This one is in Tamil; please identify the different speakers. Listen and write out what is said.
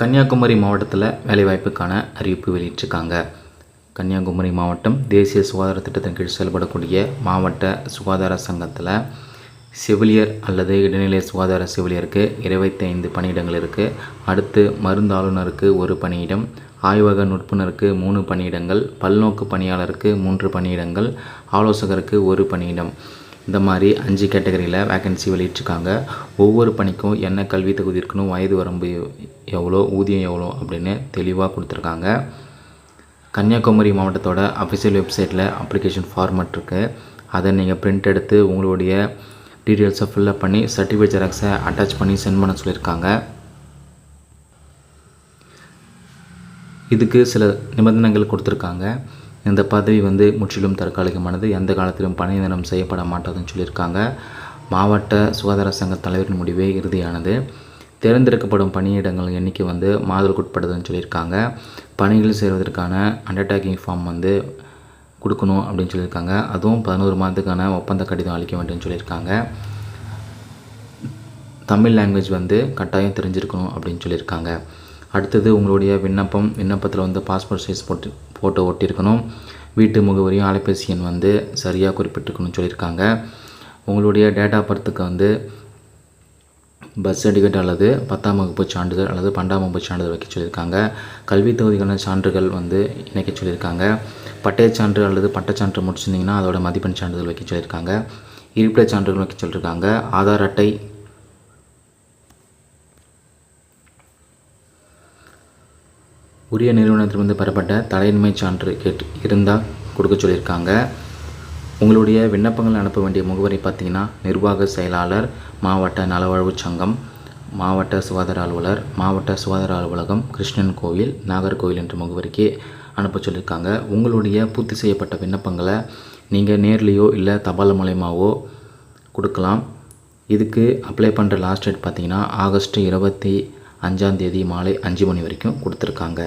Speaker 1: கன்னியாகுமரி மாவட்டத்தில் வேலைவாய்ப்புக்கான அறிவிப்பு வெளியிட்டிருக்காங்க. கன்னியாகுமரி மாவட்டம் தேசிய சுகாதார திட்டத்தின் கீழ் செயல்படக்கூடிய மாவட்ட சுகாதார சங்கத்தில் செவிலியர் அல்லது இடைநிலை சுகாதார செவிலியருக்கு 25 பணியிடங்கள் இருக்குது. அடுத்து மருந்து ஆளுநருக்கு 1 பணியிடம், ஆய்வக நுட்புணருக்கு 3 பணியிடங்கள், பல்நோக்கு பணியாளருக்கு 3 பணியிடங்கள், ஆலோசகருக்கு 1 பணியிடம். இந்த மாதிரி 5 கேட்டகரியில் வேக்கன்சி வெளியிட்டிருக்காங்க. ஒவ்வொரு பணிக்கும் என்ன கல்வி தகுதி இருக்கணும், வயது வரம்பு எவ்வளோ, ஊதியம் எவ்வளோ அப்படின்னு தெளிவாக கொடுத்துருக்காங்க. கன்னியாகுமரி மாவட்டத்தோட அஃபிஷியல் வெப்சைட்டில் அப்ளிகேஷன் ஃபார்மட் இருக்குது. அதை நீங்கள் பிரிண்ட் எடுத்து உங்களுடைய டீட்டெயில்ஸை ஃபில்லப் பண்ணி சர்டிஃபிகேட் ஜெராக்ஸை அட்டாச் பண்ணி சென்ட் பண்ண சொல்லியிருக்காங்க. இதுக்கு சில நிபந்தனைகள் கொடுத்துருக்காங்க. இந்த பதவி முற்றிலும் தற்காலிகமானது, எந்த காலத்திலும் பணி நியமனம் செய்யப்பட மாட்டாதுன்னு சொல்லியிருக்காங்க. மாவட்ட சுகாதார சங்க தலைவரின் முடிவே இறுதியானது. தேர்ந்தெடுக்கப்படும் பணியிடங்கள் எண்ணிக்கை மாதலுக்குட்படுதுன்னு சொல்லியிருக்காங்க. பணிகள் சேர்வதற்கான அண்டர்டேக்கிங் ஃபார்ம் கொடுக்கணும் அப்படின்னு சொல்லியிருக்காங்க. அதுவும் 11 மாதத்துக்கான ஒப்பந்த கடிதம் அளிக்க வேண்டும்னு சொல்லியிருக்காங்க. தமிழ் லாங்குவேஜ் கட்டாயம் தெரிஞ்சிருக்கணும் அப்படின்னு சொல்லியிருக்காங்க. அடுத்தது உங்களுடைய விண்ணப்பத்தில் பாஸ்போர்ட் சைஸ் ஃபோட்டோ ஒட்டியிருக்கணும். வீட்டு முகவரியும் அலைபேசி எண் சரியாக குறிப்பிட்டிருக்கணும்னு சொல்லியிருக்காங்க. உங்களுடைய டேட் ஆஃப் பர்த்துக்கு பர்த் சர்டிஃபிகேட் அல்லது 10ஆம் வகுப்பு சான்றிதழ் அல்லது 12ஆம் வகுப்பு சான்றிதழ் வைக்க சொல்லியிருக்காங்க. கல்வி தகுதிக்கான சான்றுகள் இணைக்க சொல்லியிருக்காங்க. பட்டயச் சான்று அல்லது பட்டச்சான்று முடிச்சிருந்தீங்கன்னா அதோட மதிப்பெண் சான்றிதழ் வைக்க சொல்லியிருக்காங்க. இருப்பிடச் சான்றுகள் வைக்க சொல்லியிருக்காங்க. ஆதார் அட்டை, உரிய நிறுவனத்திலிருந்து பெறப்பட்ட தலையின்மை சான்று இருந்தால் கொடுக்க சொல்லியிருக்காங்க. உங்களுடைய விண்ணப்பங்கள் அனுப்ப வேண்டிய முகவரி பார்த்திங்கன்னா நிர்வாக செயலாளர், மாவட்ட நலவாழ்வு சங்கம், மாவட்ட சுகாதார அலுவலர், மாவட்ட சுகாதார அலுவலகம், கிருஷ்ணன் கோவில், நாகர்கோவில் என்ற முகவரிக்கு அனுப்ப சொல்லியிருக்காங்க. உங்களுடைய பூர்த்தி செய்யப்பட்ட விண்ணப்பங்களை நீங்கள் நேர்லேயோ இல்லை தபால் மூலமாகவோ கொடுக்கலாம். இதுக்கு அப்ளை பண்ணுற லாஸ்ட் டேட் பார்த்திங்கன்னா ஆகஸ்ட் 25 மாலை 5 மணி வரைக்கும் கொடுத்துருக்காங்க.